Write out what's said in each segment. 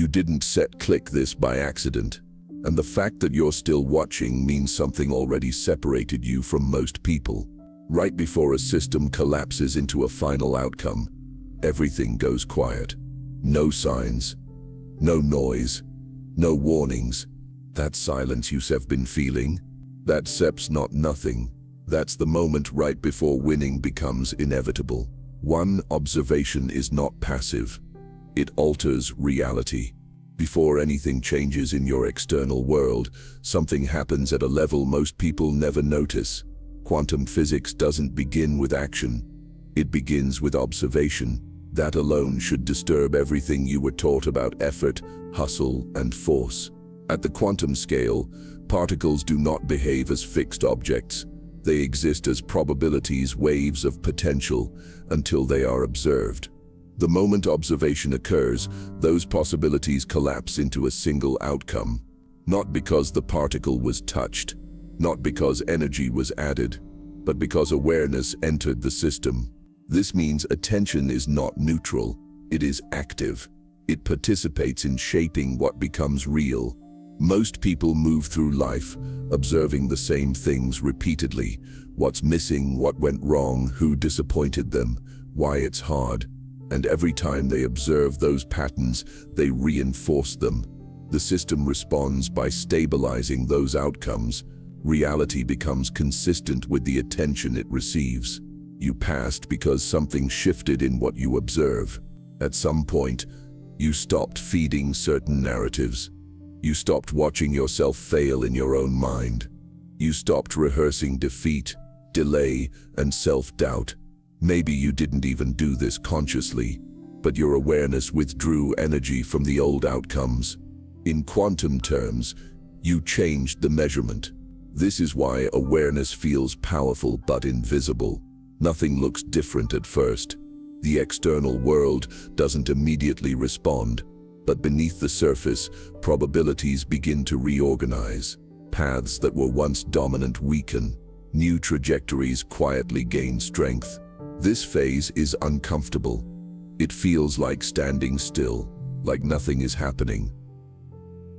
You didn't click this by accident. And the fact that you're still watching means something already separated you from most people. Right before a system collapses into a final outcome, everything goes quiet. No signs, no noise, no warnings. That silence you've been feeling, that sep's not nothing. That's the moment right before winning becomes inevitable. One observation is not passive. It alters reality. Before anything changes in your external world, something happens at a level most people never notice. Quantum physics doesn't begin with action. It begins with observation. That alone should disturb everything you were taught about effort, hustle, and force. At the quantum scale, particles do not behave as fixed objects. They exist as probabilities, waves of potential, until they are observed. The moment observation occurs, those possibilities collapse into a single outcome. Not because the particle was touched, not because energy was added, but because awareness entered the system. This means attention is not neutral, it is active. It participates in shaping what becomes real. Most people move through life, observing the same things repeatedly. What's missing, what went wrong, who disappointed them, why it's hard. And every time they observe those patterns, they reinforce them. The system responds by stabilizing those outcomes. Reality becomes consistent with the attention it receives. You passed because something shifted in what you observe. At some point, you stopped feeding certain narratives. You stopped watching yourself fail in your own mind. You stopped rehearsing defeat, delay, and self-doubt. Maybe you didn't even do this consciously, but your awareness withdrew energy from the old outcomes. In quantum terms, you changed the measurement. This is why awareness feels powerful but invisible. Nothing looks different at first. The external world doesn't immediately respond, but beneath the surface, probabilities begin to reorganize. Paths that were once dominant weaken. New trajectories quietly gain strength. This phase is uncomfortable. It feels like standing still, like nothing is happening.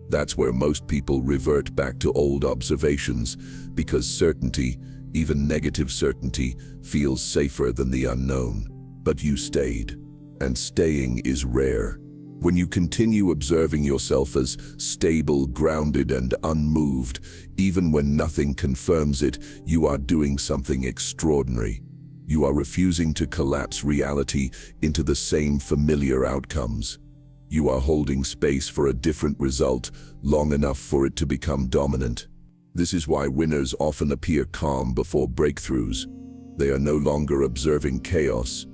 That's where most people revert back to old observations, because certainty, even negative certainty, feels safer than the unknown. But you stayed, and staying is rare. When you continue observing yourself as stable, grounded, and unmoved, even when nothing confirms it, you are doing something extraordinary. You are refusing to collapse reality into the same familiar outcomes. You are holding space for a different result long enough for it to become dominant. This is why winners often appear calm before breakthroughs. They are no longer observing chaos.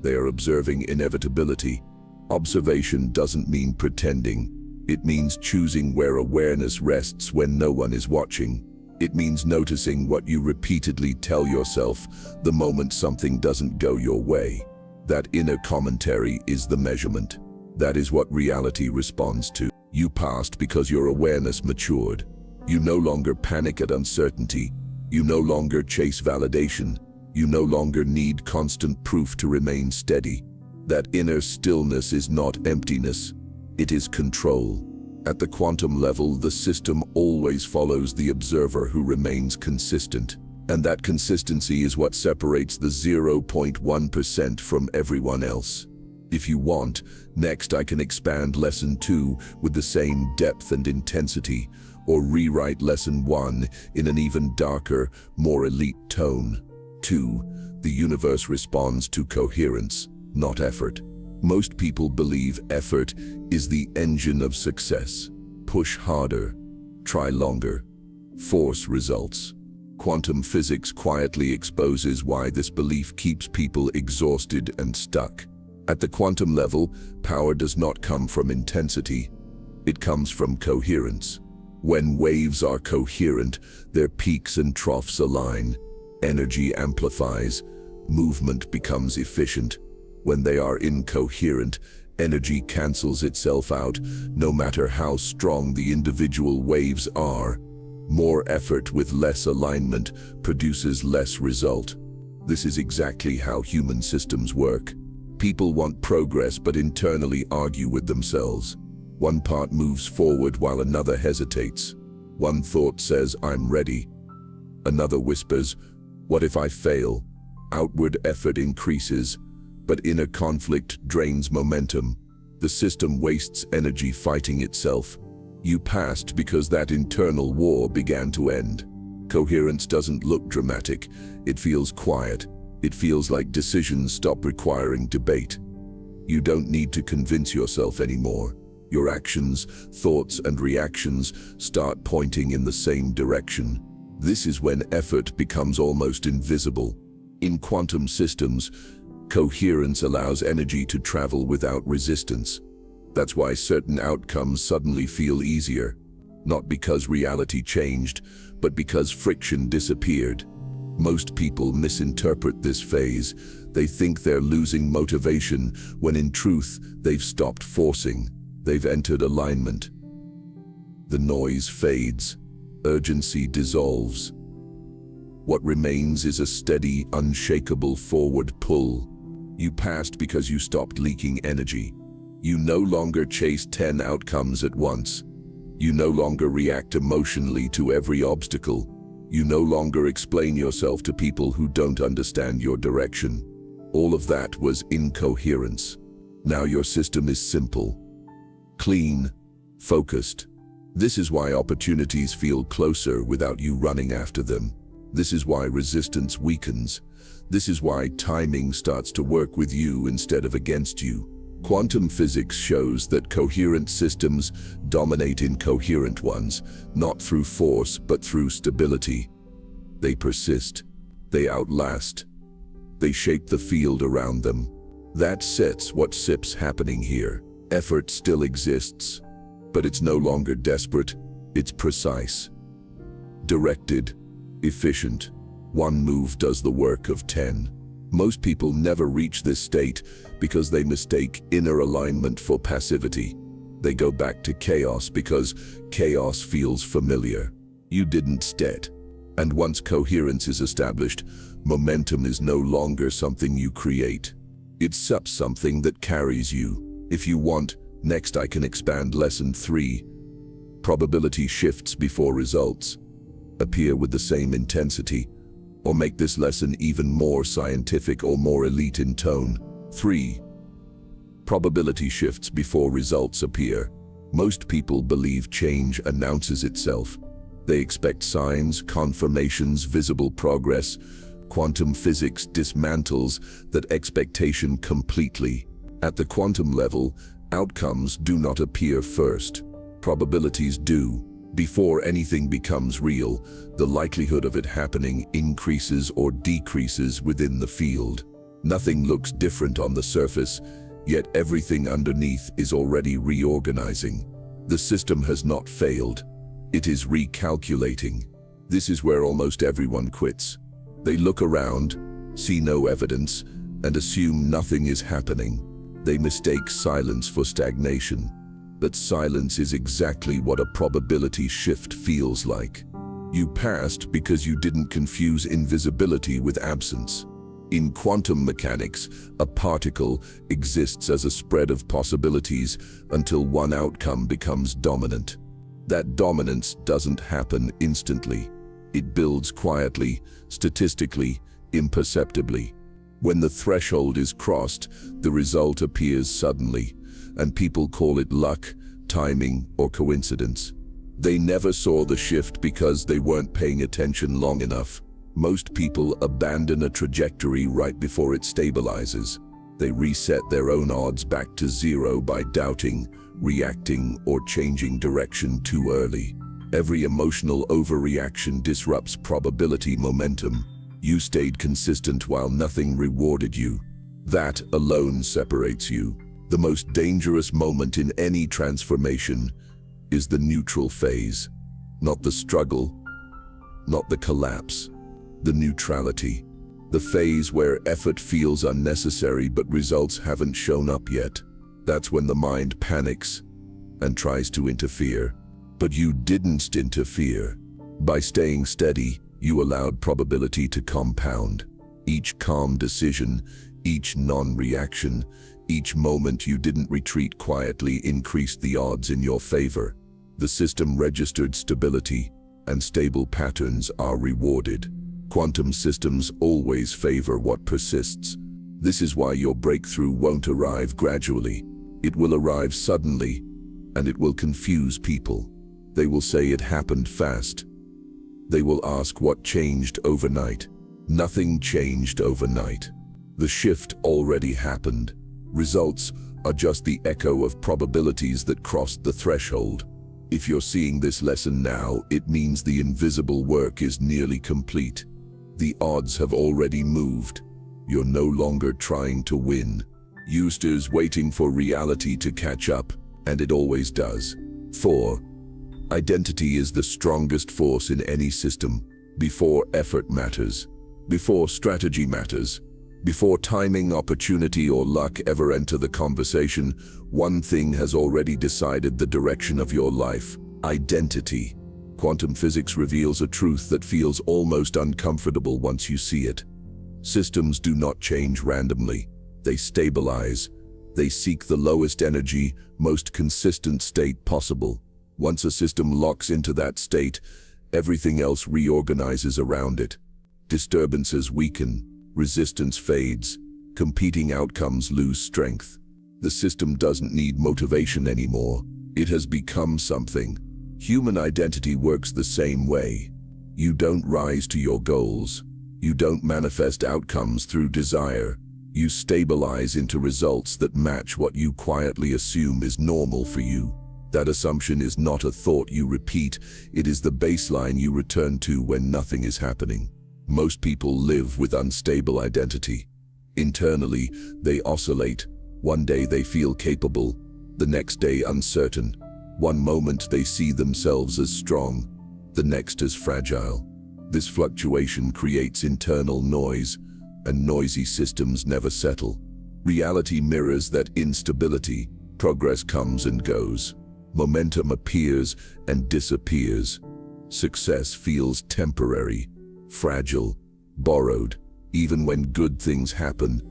They are observing inevitability. Observation doesn't mean pretending. It means choosing where awareness rests when no one is watching. It means noticing what you repeatedly tell yourself the moment something doesn't go your way. That inner commentary is the measurement. That is what reality responds to. You passed because your awareness matured. You no longer panic at uncertainty. You no longer chase validation. You no longer need constant proof to remain steady. That inner stillness is not emptiness. It is control. At the quantum level, the system always follows the observer who remains consistent. And that consistency is what separates the 0.1% from everyone else. If you want, next I can expand Lesson 2 with the same depth and intensity, or rewrite Lesson 1 in an even darker, more elite tone. 2. The universe responds to coherence, not effort. Most people believe effort is the engine of success. Push harder, try longer, force results. Quantum physics quietly exposes why this belief keeps people exhausted and stuck. At the quantum level, power does not come from intensity. It comes from coherence. When waves are coherent, their peaks and troughs align. Energy amplifies. Movement becomes efficient. When they are incoherent, energy cancels itself out, no matter how strong the individual waves are. More effort with less alignment produces less result. This is exactly how human systems work. People want progress but internally argue with themselves. One part moves forward while another hesitates. One thought says, "I'm ready." Another whispers, "What if I fail?" Outward effort increases, but inner conflict drains momentum. The system wastes energy fighting itself. You passed because that internal war began to end. Coherence doesn't look dramatic. It feels quiet. It feels like decisions stop requiring debate. You don't need to convince yourself anymore. Your actions, thoughts, and reactions start pointing in the same direction. This is when effort becomes almost invisible. In quantum systems, coherence allows energy to travel without resistance. That's why certain outcomes suddenly feel easier. Not because reality changed, but because friction disappeared. Most people misinterpret this phase. They think they're losing motivation, when in truth, they've stopped forcing. They've entered alignment. The noise fades. Urgency dissolves. What remains is a steady, unshakable forward pull. You passed because you stopped leaking energy. You no longer chase 10 outcomes at once. You no longer react emotionally to every obstacle. You no longer explain yourself to people who don't understand your direction. All of that was incoherence. Now your system is simple, clean, focused. This is why opportunities feel closer without you running after them. This is why resistance weakens. This is why timing starts to work with you instead of against you. Quantum physics shows that coherent systems dominate incoherent ones, not through force but through stability. They persist. They outlast. They shape the field around them. That sets what SIP's happening here. Effort still exists, but it's no longer desperate. It's precise, directed, efficient. One move does the work of 10. Most people never reach this state because they mistake inner alignment for passivity. They go back to chaos because chaos feels familiar. You didn't stet. And once coherence is established, momentum is no longer something you create. It's something that carries you. If you want, next I can expand lesson 3. Probability shifts before results appear with the same intensity, or make this lesson even more scientific or more elite in tone. 3. Probability shifts before results appear. Most people believe change announces itself. They expect signs, confirmations, visible progress. Quantum physics dismantles that expectation completely. At the quantum level, outcomes do not appear first. Probabilities do. Before anything becomes real, the likelihood of it happening increases or decreases within the field. Nothing looks different on the surface, yet everything underneath is already reorganizing. The system has not failed. It is recalculating. This is where almost everyone quits. They look around, see no evidence, and assume nothing is happening. They mistake silence for stagnation. But silence is exactly what a probability shift feels like. You passed because you didn't confuse invisibility with absence. In quantum mechanics, a particle exists as a spread of possibilities until one outcome becomes dominant. That dominance doesn't happen instantly. It builds quietly, statistically, imperceptibly. When the threshold is crossed, the result appears suddenly, and people call it luck, timing, or coincidence. They never saw the shift because they weren't paying attention long enough. Most people abandon a trajectory right before it stabilizes. They reset their own odds back to zero by doubting, reacting, or changing direction too early. Every emotional overreaction disrupts probability momentum. You stayed consistent while nothing rewarded you. That alone separates you. The most dangerous moment in any transformation is the neutral phase. Not the struggle, not the collapse, the neutrality. The phase where effort feels unnecessary but results haven't shown up yet. That's when the mind panics and tries to interfere. But you didn't interfere. By staying steady, you allowed probability to compound. Each calm decision, Each non-reaction, each moment you didn't retreat quietly increased the odds in your favor. The system registered stability, and stable patterns are rewarded. Quantum systems always favor what persists. This is why your breakthrough won't arrive gradually. It will arrive suddenly, and it will confuse people. They will say it happened fast. They will ask what changed overnight. Nothing changed overnight. The shift already happened. Results are just the echo of probabilities that crossed the threshold. If you're seeing this lesson now, it means the invisible work is nearly complete. The odds have already moved. You're no longer trying to win. You're waiting for reality to catch up, and it always does. 4. Identity is the strongest force in any system. Before effort matters, before strategy matters, before timing, opportunity, or luck ever enter the conversation, one thing has already decided the direction of your life: identity. Quantum physics reveals a truth that feels almost uncomfortable once you see it. Systems do not change randomly. They stabilize. They seek the lowest energy, most consistent state possible. Once a system locks into that state, everything else reorganizes around it. Disturbances weaken. Resistance fades. Competing outcomes lose strength. The system doesn't need motivation anymore. It has become something. Human identity works the same way. You don't rise to your goals. You don't manifest outcomes through desire. You stabilize into results that match what you quietly assume is normal for you. That assumption is not a thought you repeat. It is the baseline you return to when nothing is happening. Most people live with unstable identity. Internally, they oscillate. One day they feel capable, the next day uncertain. One moment they see themselves as strong, the next as fragile. This fluctuation creates internal noise, and noisy systems never settle. Reality mirrors that instability. Progress comes and goes. Momentum appears and disappears. Success feels temporary, fragile, borrowed. Even when good things happen,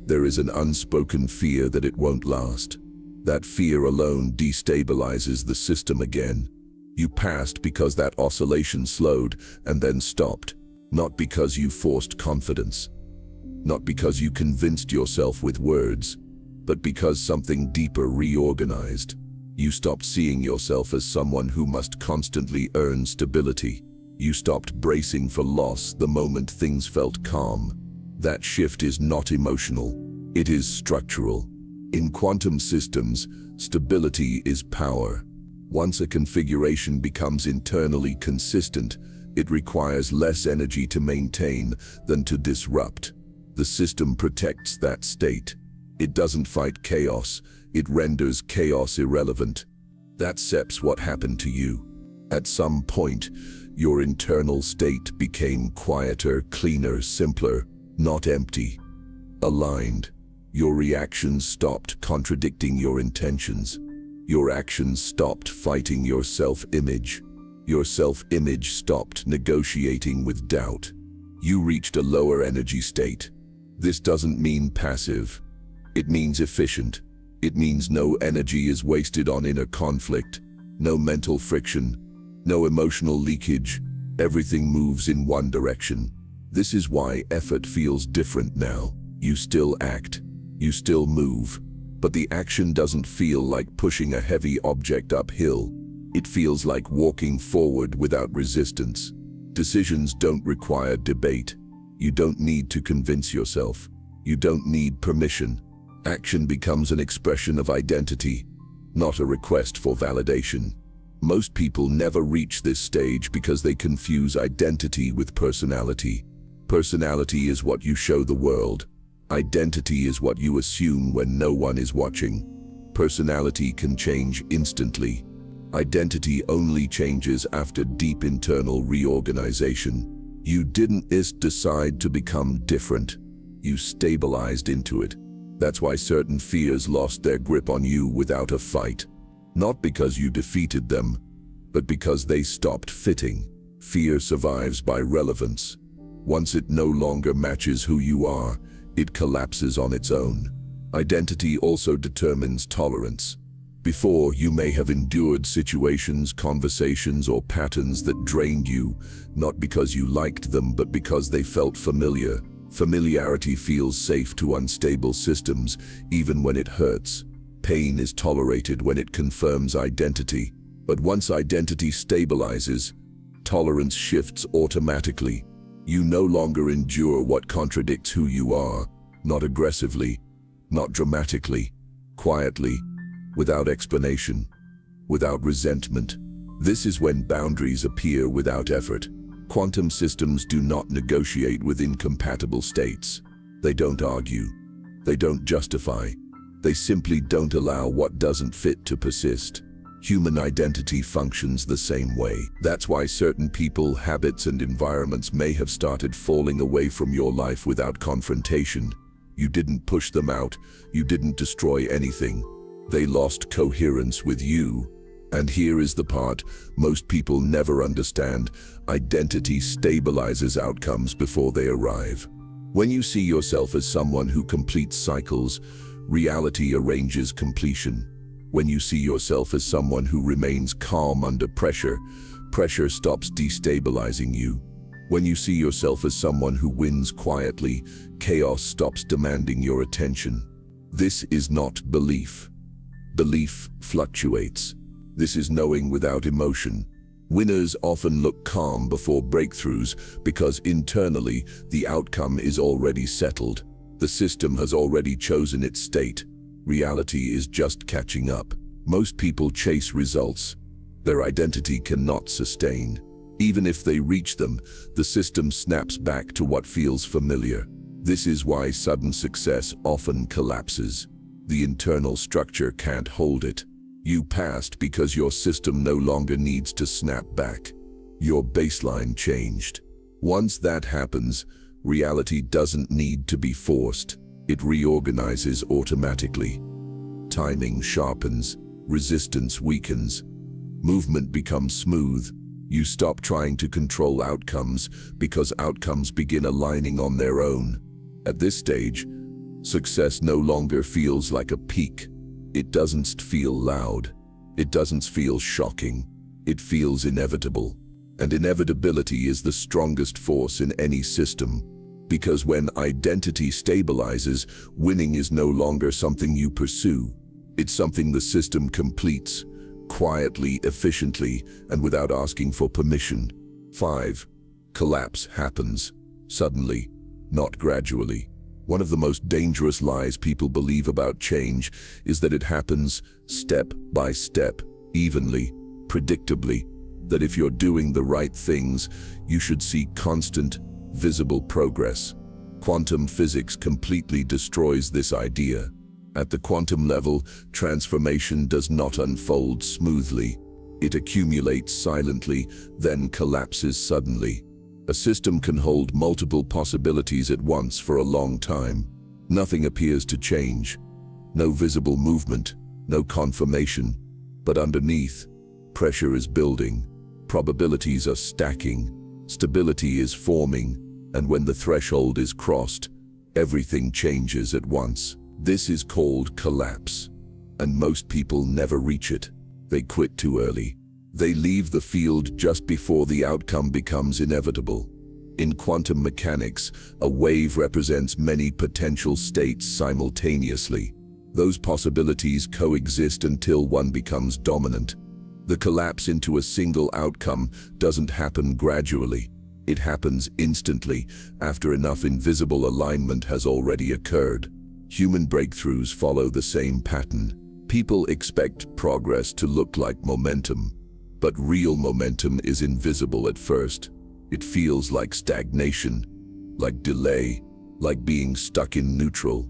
there is an unspoken fear that it won't last. That fear alone destabilizes the system again. You passed because that oscillation slowed and then stopped. Not because you forced confidence. Not because you convinced yourself with words, but because something deeper reorganized. You stopped seeing yourself as someone who must constantly earn stability. You stopped bracing for loss the moment things felt calm. That shift is not emotional. It is structural. In quantum systems, stability is power. Once a configuration becomes internally consistent, it requires less energy to maintain than to disrupt. The system protects that state. It doesn't fight chaos. It renders chaos irrelevant. That saps what happened to you. At some point, your internal state became quieter, cleaner, simpler, not empty, aligned. Your reactions stopped contradicting your intentions. Your actions stopped fighting your self-image. Your self-image stopped negotiating with doubt. You reached a lower energy state. This doesn't mean passive. It means efficient. It means no energy is wasted on inner conflict, no mental friction, no emotional leakage. Everything moves in one direction. This is why effort feels different now. You still act. You still move. But the action doesn't feel like pushing a heavy object uphill. It feels like walking forward without resistance. Decisions don't require debate. You don't need to convince yourself. You don't need permission. Action becomes an expression of identity, not a request for validation. Most people never reach this stage because they confuse identity with personality. Personality is what you show the world. Identity is what you assume when no one is watching. Personality can change instantly. Identity only changes after deep internal reorganization. You didn't just decide to become different. You stabilized into it. That's why certain fears lost their grip on you without a fight. Not because you defeated them, but because they stopped fitting. Fear survives by relevance. Once it no longer matches who you are, it collapses on its own. Identity also determines tolerance. Before, you may have endured situations, conversations, or patterns that drained you, not because you liked them, but because they felt familiar. Familiarity feels safe to unstable systems, even when it hurts. Pain is tolerated when it confirms identity. But once identity stabilizes, tolerance shifts automatically. You no longer endure what contradicts who you are, not aggressively, not dramatically, quietly, without explanation, without resentment. This is when boundaries appear without effort. Quantum systems do not negotiate with incompatible states. They don't argue. They don't justify. They simply don't allow what doesn't fit to persist. Human identity functions the same way. That's why certain people, habits, and environments may have started falling away from your life without confrontation. You didn't push them out. You didn't destroy anything. They lost coherence with you. And here is the part most people never understand. Identity stabilizes outcomes before they arrive. When you see yourself as someone who completes cycles, reality arranges completion. When you see yourself as someone who remains calm under pressure, pressure stops destabilizing you. When you see yourself as someone who wins quietly, chaos stops demanding your attention. This is not belief. Belief fluctuates. This is knowing without emotion. Winners often look calm before breakthroughs because internally the outcome is already settled. The system has already chosen its state. Reality is just catching up. Most people chase results. Their identity cannot sustain. Even if they reach them, the system snaps back to what feels familiar. This is why sudden success often collapses. The internal structure can't hold it. You passed because your system no longer needs to snap back. Your baseline changed. Once that happens, reality doesn't need to be forced. It reorganizes automatically. Timing sharpens, resistance weakens, movement becomes smooth. You stop trying to control outcomes because outcomes begin aligning on their own. At this stage, success no longer feels like a peak. It doesn't feel loud. It doesn't feel shocking. It feels inevitable. And inevitability is the strongest force in any system. Because when identity stabilizes, winning is no longer something you pursue. It's something the system completes, quietly, efficiently, and without asking for permission. 5. Collapse happens, suddenly, not gradually. One of the most dangerous lies people believe about change is that it happens step by step, evenly, predictably, that if you're doing the right things, you should see constant, visible progress. Quantum physics completely destroys this idea. At the quantum level, transformation does not unfold smoothly. It accumulates silently, then collapses suddenly. A system can hold multiple possibilities at once for a long time. Nothing appears to change. No visible movement, no confirmation. But underneath, pressure is building. Probabilities are stacking. Stability is forming. And when the threshold is crossed, everything changes at once. This is called collapse. And most people never reach it. They quit too early. They leave the field just before the outcome becomes inevitable. In quantum mechanics, a wave represents many potential states simultaneously. Those possibilities coexist until one becomes dominant. The collapse into a single outcome doesn't happen gradually. It happens instantly, after enough invisible alignment has already occurred. Human breakthroughs follow the same pattern. People expect progress to look like momentum. But real momentum is invisible at first. It feels like stagnation, like delay, like being stuck in neutral.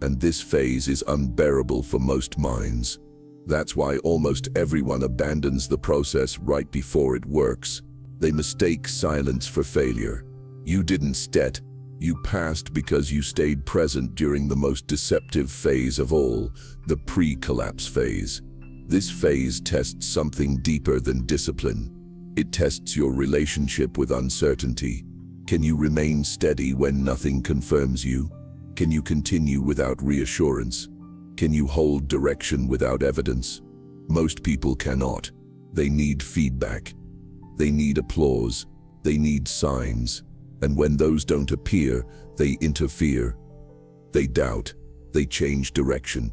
And this phase is unbearable for most minds. That's why almost everyone abandons the process right before it works. They mistake silence for failure. You didn't stet. You passed because you stayed present during the most deceptive phase of all, the pre-collapse phase. This phase tests something deeper than discipline. It tests your relationship with uncertainty. Can you remain steady when nothing confirms you? Can you continue without reassurance? Can you hold direction without evidence? Most people cannot. They need feedback. They need applause. They need signs. And when those don't appear, they interfere. They doubt. They change direction.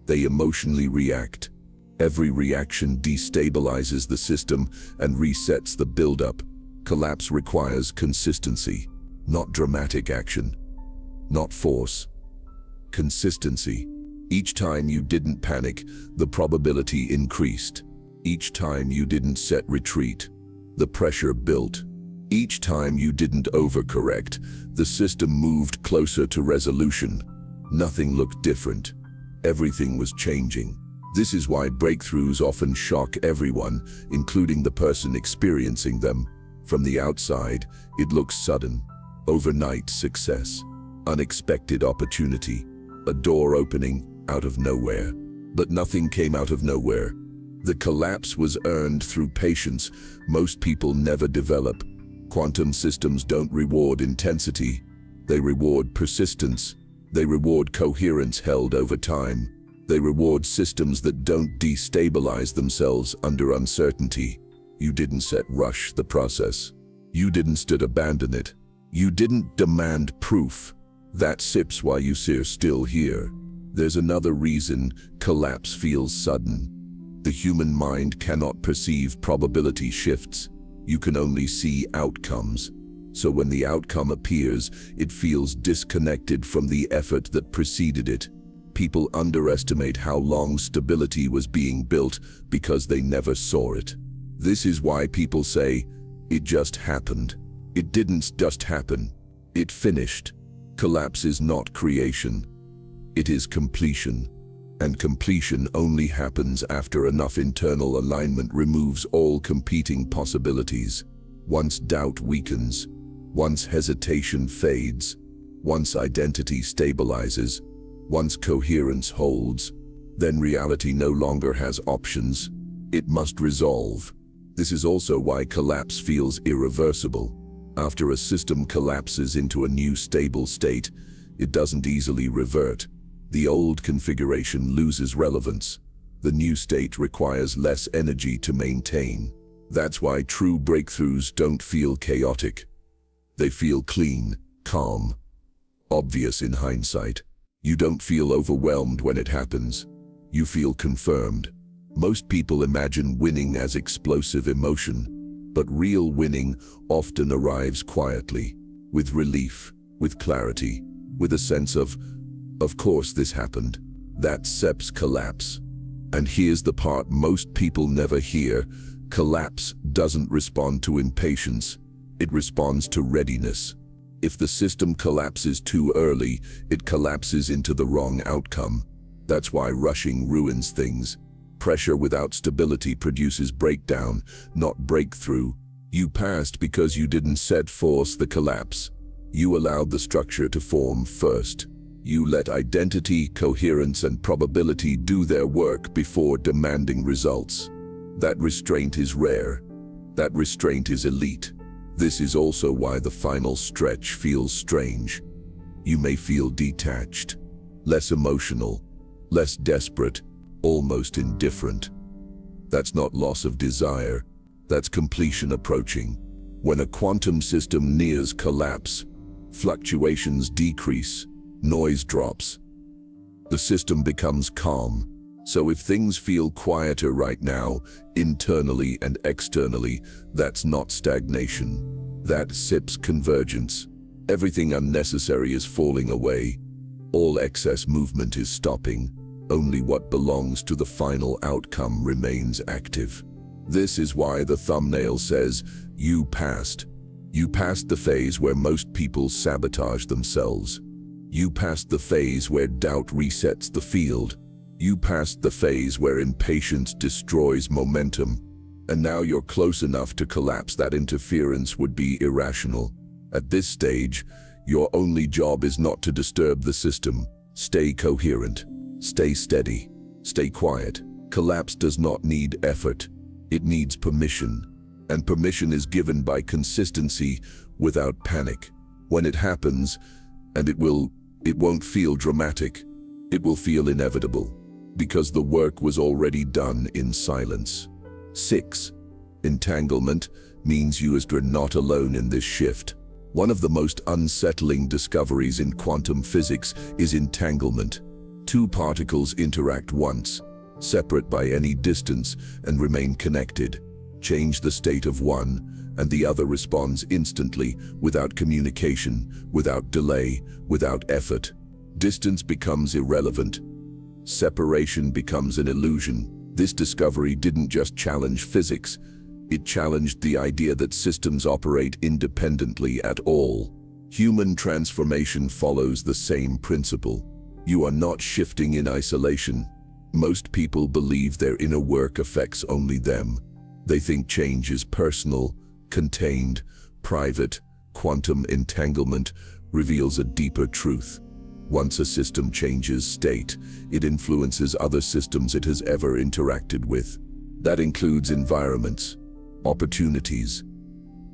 They emotionally react. Every reaction destabilizes the system and resets the buildup. Collapse requires consistency, not dramatic action, not force. Consistency. Each time you didn't panic, the probability increased. Each time you didn't set retreat, the pressure built. Each time you didn't overcorrect, the system moved closer to resolution. Nothing looked different. Everything was changing. This is why breakthroughs often shock everyone, including the person experiencing them. From the outside, it looks sudden. Overnight success. Unexpected opportunity. A door opening out of nowhere. But nothing came out of nowhere. The collapse was earned through patience most people never develop. Quantum systems don't reward intensity. They reward persistence. They reward coherence held over time. They reward systems that don't destabilize themselves under uncertainty. You didn't rush the process. You didn't abandon it. You didn't demand proof. That's why you are still here. There's another reason collapse feels sudden. The human mind cannot perceive probability shifts. You can only see outcomes. So when the outcome appears, it feels disconnected from the effort that preceded it. People underestimate how long stability was being built because they never saw it. This is why people say, it just happened. It didn't just happen. It finished. Collapse is not creation. It is completion. And completion only happens after enough internal alignment removes all competing possibilities. Once doubt weakens, once hesitation fades, once identity stabilizes, once coherence holds, then reality no longer has options. It must resolve. This is also why collapse feels irreversible. After a system collapses into a new stable state, it doesn't easily revert. The old configuration loses relevance. The new state requires less energy to maintain. That's why true breakthroughs don't feel chaotic. They feel clean, calm, obvious in hindsight. You don't feel overwhelmed when it happens. You feel confirmed. Most people imagine winning as explosive emotion, but real winning often arrives quietly, with relief, with clarity, with a sense of course this happened. That's collapse. And here's the part most people never hear. Collapse doesn't respond to impatience. It responds to readiness. If the system collapses too early, it collapses into the wrong outcome. That's why rushing ruins things. Pressure without stability produces breakdown, not breakthrough. You passed because you didn't force the collapse. You allowed the structure to form first. You let identity, coherence, and probability do their work before demanding results. That restraint is rare. That restraint is elite. This is also why the final stretch feels strange. You may feel detached, less emotional, less desperate, almost indifferent. That's not loss of desire. That's completion approaching. When a quantum system nears collapse, fluctuations decrease. Noise drops. The system becomes calm. So if things feel quieter right now, internally and externally, that's not stagnation. That sips convergence. Everything unnecessary is falling away. All excess movement is stopping. Only what belongs to the final outcome remains active. This is why the thumbnail says, you passed. You passed the phase where most people sabotage themselves. You passed the phase where doubt resets the field. You passed the phase where impatience destroys momentum. And now you're close enough to collapse that interference would be irrational. At this stage, your only job is not to disturb the system. Stay coherent. Stay steady. Stay quiet. Collapse does not need effort. It needs permission. And permission is given by consistency without panic. When it happens, and it will It won't feel dramatic. It will feel inevitable, because the work was already done in silence. 6. Entanglement means you are not alone in this shift. One of the most unsettling discoveries in quantum physics is entanglement. Two particles interact once, separate by any distance, and remain connected. Change the state of one, and the other responds instantly, without communication, without delay, without effort. Distance becomes irrelevant. Separation becomes an illusion. This discovery didn't just challenge physics, it challenged the idea that systems operate independently at all. Human transformation follows the same principle. You are not shifting in isolation. Most people believe their inner work affects only them. They think change is personal, contained, private. Quantum entanglement reveals a deeper truth. Once a system changes state, it influences other systems it has ever interacted with. That includes environments, opportunities,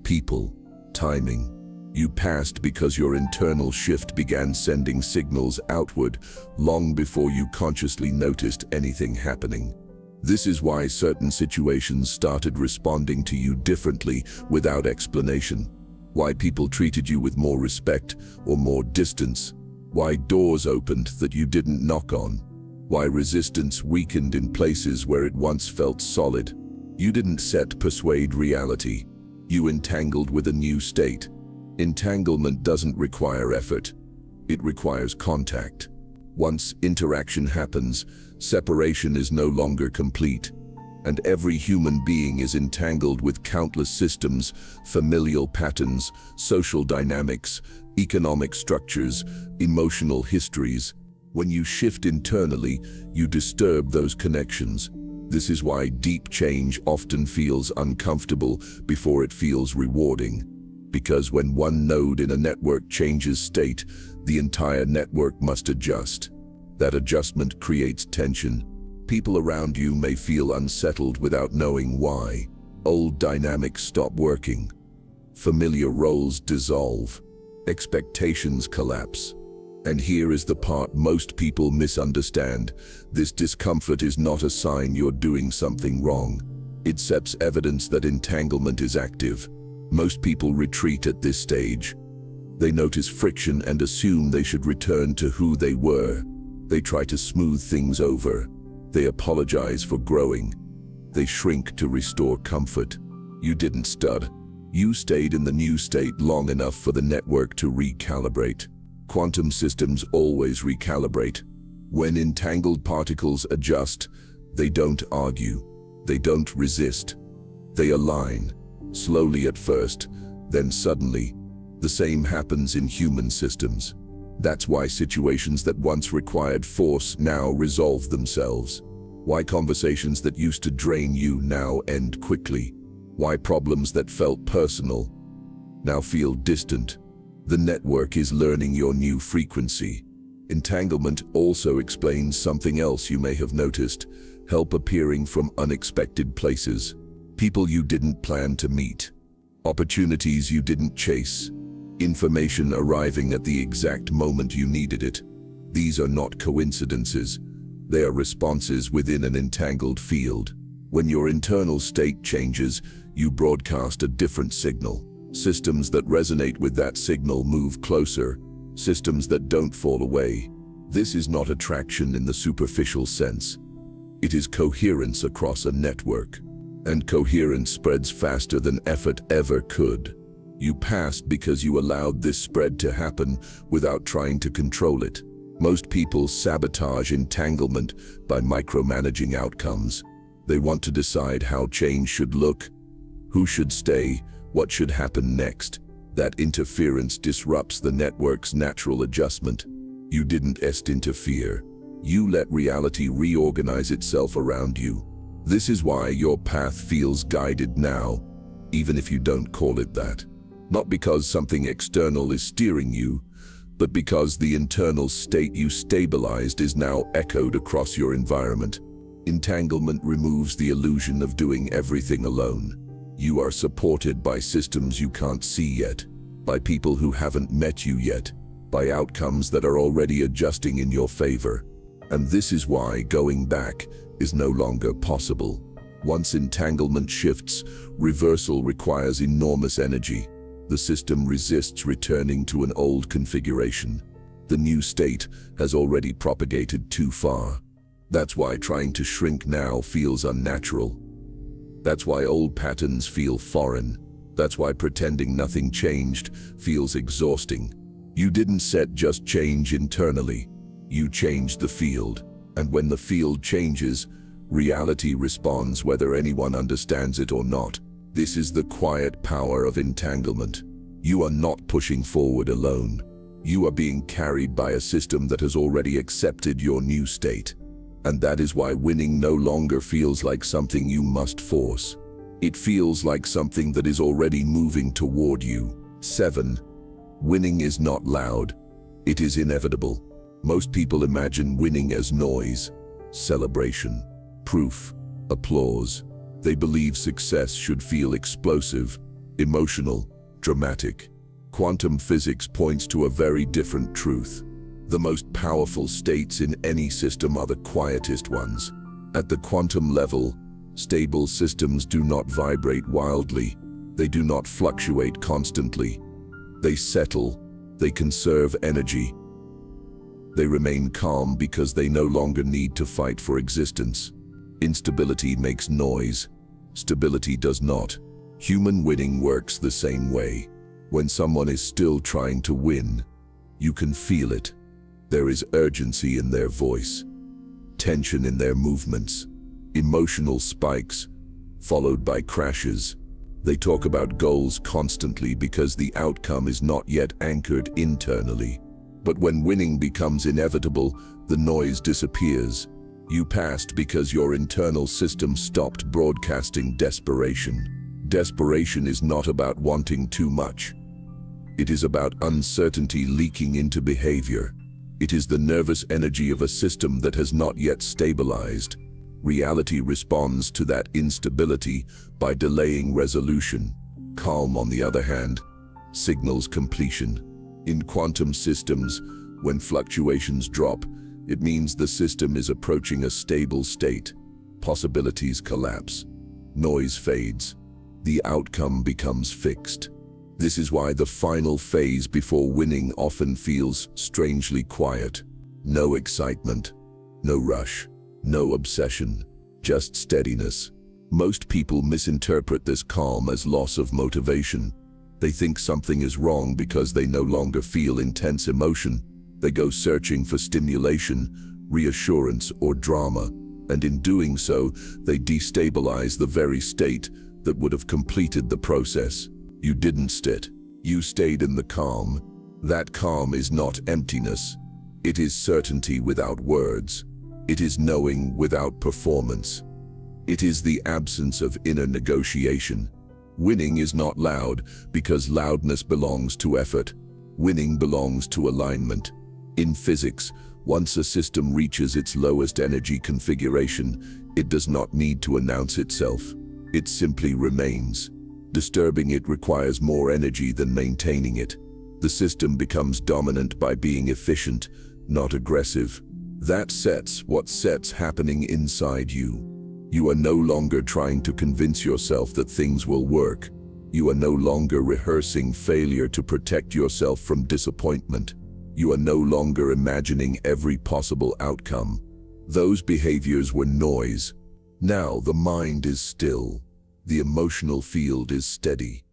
people, timing. You passed because your internal shift began sending signals outward long before you consciously noticed anything happening. This is why certain situations started responding to you differently without explanation. Why people treated you with more respect or more distance. Why doors opened that you didn't knock on. Why resistance weakened in places where it once felt solid. You didn't persuade reality. You entangled with a new state. Entanglement doesn't require effort. It requires contact. Once interaction happens, separation is no longer complete. And every human being is entangled with countless systems, familial patterns, social dynamics, economic structures, emotional histories. When you shift internally, you disturb those connections. This is why deep change often feels uncomfortable before it feels rewarding. Because when one node in a network changes state, the entire network must adjust. That adjustment creates tension. People around you may feel unsettled without knowing why. Old dynamics stop working. Familiar roles dissolve. Expectations collapse. And here is the part most people misunderstand. This discomfort is not a sign you're doing something wrong. It sets evidence that entanglement is active. Most people retreat at this stage. They notice friction and assume they should return to who they were. They try to smooth things over. They apologize for growing. They shrink to restore comfort. You didn't stud. You stayed in the new state long enough for the network to recalibrate. Quantum systems always recalibrate. When entangled particles adjust, they don't argue. They don't resist. They align. Slowly at first, then suddenly. The same happens in human systems. That's why situations that once required force now resolve themselves. Why conversations that used to drain you now end quickly. Why problems that felt personal now feel distant. The network is learning your new frequency. Entanglement also explains something else you may have noticed: help appearing from unexpected places. People you didn't plan to meet. Opportunities you didn't chase. Information arriving at the exact moment you needed it. These are not coincidences. They are responses within an entangled field. When your internal state changes, you broadcast a different signal. Systems that resonate with that signal move closer. Systems that don't fall away. This is not attraction in the superficial sense. It is coherence across a network. And coherence spreads faster than effort ever could. You passed because you allowed this spread to happen without trying to control it. Most people sabotage entanglement by micromanaging outcomes. They want to decide how change should look, who should stay, what should happen next. That interference disrupts the network's natural adjustment. You didn't interfere. You let reality reorganize itself around you. This is why your path feels guided now, even if you don't call it that. Not because something external is steering you, but because the internal state you stabilized is now echoed across your environment. Entanglement removes the illusion of doing everything alone. You are supported by systems you can't see yet, by people who haven't met you yet, by outcomes that are already adjusting in your favor. And this is why going back is no longer possible. Once entanglement shifts, reversal requires enormous energy. The system resists returning to an old configuration. The new state has already propagated too far. That's why trying to shrink now feels unnatural. That's why old patterns feel foreign. That's why pretending nothing changed feels exhausting. You didn't set just change internally. You changed the field. And when the field changes, reality responds whether anyone understands it or not. This is the quiet power of entanglement. You are not pushing forward alone. You are being carried by a system that has already accepted your new state. And that is why winning no longer feels like something you must force. It feels like something that is already moving toward you. 7. Winning is not loud. It is inevitable. Most people imagine winning as noise, celebration, proof, applause. They believe success should feel explosive, emotional, dramatic. Quantum physics points to a very different truth. The most powerful states in any system are the quietest ones. At the quantum level, stable systems do not vibrate wildly. They do not fluctuate constantly. They settle. They conserve energy. They remain calm because they no longer need to fight for existence. Instability makes noise. Stability does not. Human winning works the same way. When someone is still trying to win, you can feel it. There is urgency in their voice, tension in their movements, emotional spikes, followed by crashes. They talk about goals constantly because the outcome is not yet anchored internally. But when winning becomes inevitable, the noise disappears. You passed because your internal system stopped broadcasting desperation. Desperation is not about wanting too much. It is about uncertainty leaking into behavior. It is the nervous energy of a system that has not yet stabilized. Reality responds to that instability by delaying resolution. Calm, on the other hand, signals completion. In quantum systems, when fluctuations drop, it means the system is approaching a stable state. Possibilities collapse. Noise fades. The outcome becomes fixed. This is why the final phase before winning often feels strangely quiet. No excitement, no rush, no obsession, just steadiness. Most people misinterpret this calm as loss of motivation. They think something is wrong because they no longer feel intense emotion. They go searching for stimulation, reassurance, or drama, and in doing so, they destabilize the very state that would have completed the process. You didn't sit. You stayed in the calm. That calm is not emptiness. It is certainty without words. It is knowing without performance. It is the absence of inner negotiation. Winning is not loud because loudness belongs to effort. Winning belongs to alignment. In physics, once a system reaches its lowest energy configuration, it does not need to announce itself. It simply remains. Disturbing it requires more energy than maintaining it. The system becomes dominant by being efficient, not aggressive. That sets what's happening inside you. You are no longer trying to convince yourself that things will work. You are no longer rehearsing failure to protect yourself from disappointment. You are no longer imagining every possible outcome. Those behaviors were noise. Now the mind is still. The emotional field is steady.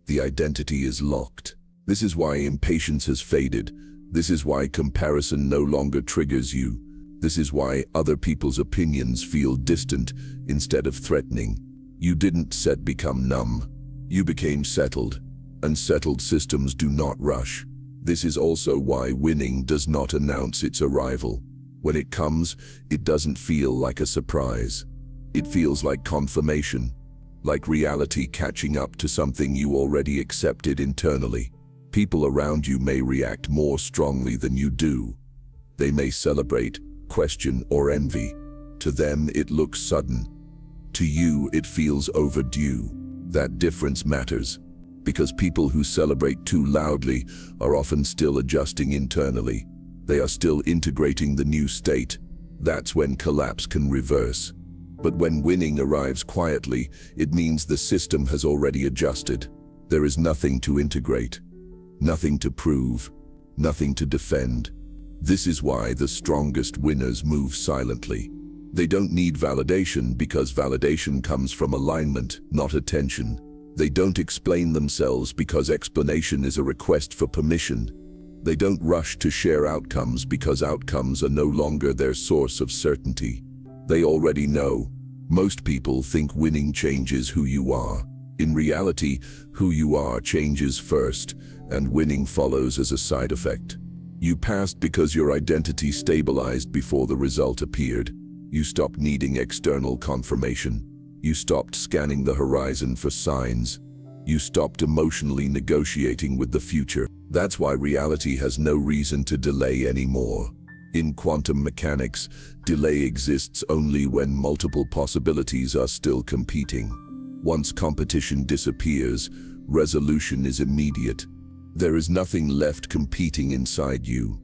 The identity is locked. This is why impatience has faded. This is why comparison no longer triggers you. This is why other people's opinions feel distant instead of threatening. You didn't become numb. You became settled. And settled systems do not rush. This is also why winning does not announce its arrival. When it comes, it doesn't feel like a surprise. It feels like confirmation. Like reality catching up to something you already accepted internally. People around you may react more strongly than you do. They may celebrate, question, or envy. To them, it looks sudden. To you, it feels overdue. That difference matters. Because people who celebrate too loudly are often still adjusting internally. They are still integrating the new state. That's when collapse can reverse. But when winning arrives quietly, it means the system has already adjusted. There is nothing to integrate, nothing to prove, nothing to defend. This is why the strongest winners move silently. They don't need validation because validation comes from alignment, not attention. They don't explain themselves because explanation is a request for permission. They don't rush to share outcomes because outcomes are no longer their source of certainty. They already know. Most people think winning changes who you are. In reality, who you are changes first, and winning follows as a side effect. You passed because your identity stabilized before the result appeared. You stopped needing external confirmation. You stopped scanning the horizon for signs. You stopped emotionally negotiating with the future. That's why reality has no reason to delay anymore. In quantum mechanics, delay exists only when multiple possibilities are still competing. Once competition disappears, resolution is immediate. There is nothing left competing inside you.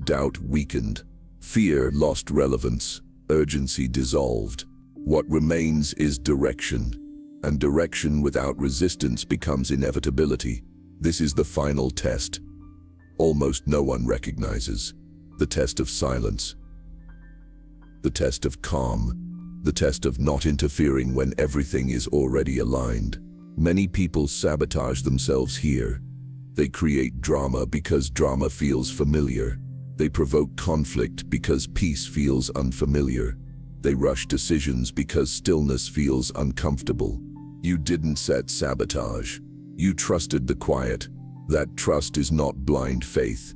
Doubt weakened. Fear lost relevance. Urgency dissolved. What remains is direction. And direction without resistance becomes inevitability. This is the final test. Almost no one recognizes. The test of silence. The test of calm. The test of not interfering when everything is already aligned. Many people sabotage themselves here. They create drama because drama feels familiar. They provoke conflict because peace feels unfamiliar. They rush decisions because stillness feels uncomfortable. You didn't set sabotage. You trusted the quiet. That trust is not blind faith.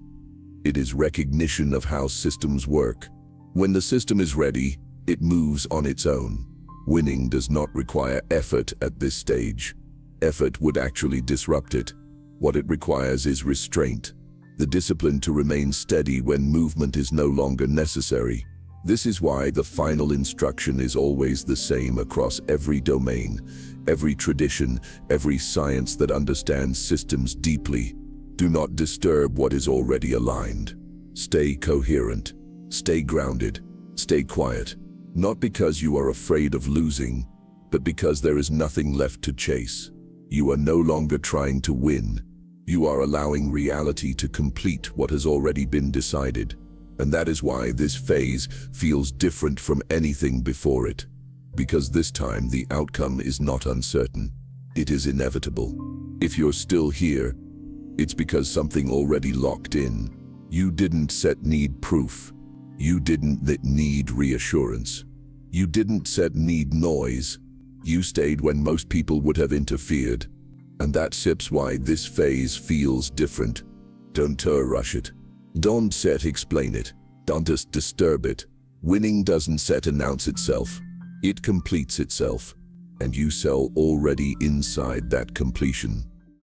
It is recognition of how systems work. When the system is ready, it moves on its own. Winning does not require effort at this stage. Effort would actually disrupt it. What it requires is restraint, the discipline to remain steady when movement is no longer necessary. This is why the final instruction is always the same across every domain, every tradition, every science that understands systems deeply. Do not disturb what is already aligned. Stay coherent. Stay grounded. Stay quiet. Not because you are afraid of losing, but because there is nothing left to chase. You are no longer trying to win. You are allowing reality to complete what has already been decided. And that is why this phase feels different from anything before it. Because this time the outcome is not uncertain. It is inevitable. If you're still here, it's because something already locked in. You didn't need proof. You didn't need reassurance. You didn't need noise. You stayed when most people would have interfered. And that's why this phase feels different. Don't rush it. Don't explain it. Don't just disturb it. Winning doesn't announce itself. It completes itself. And you already inside that completion.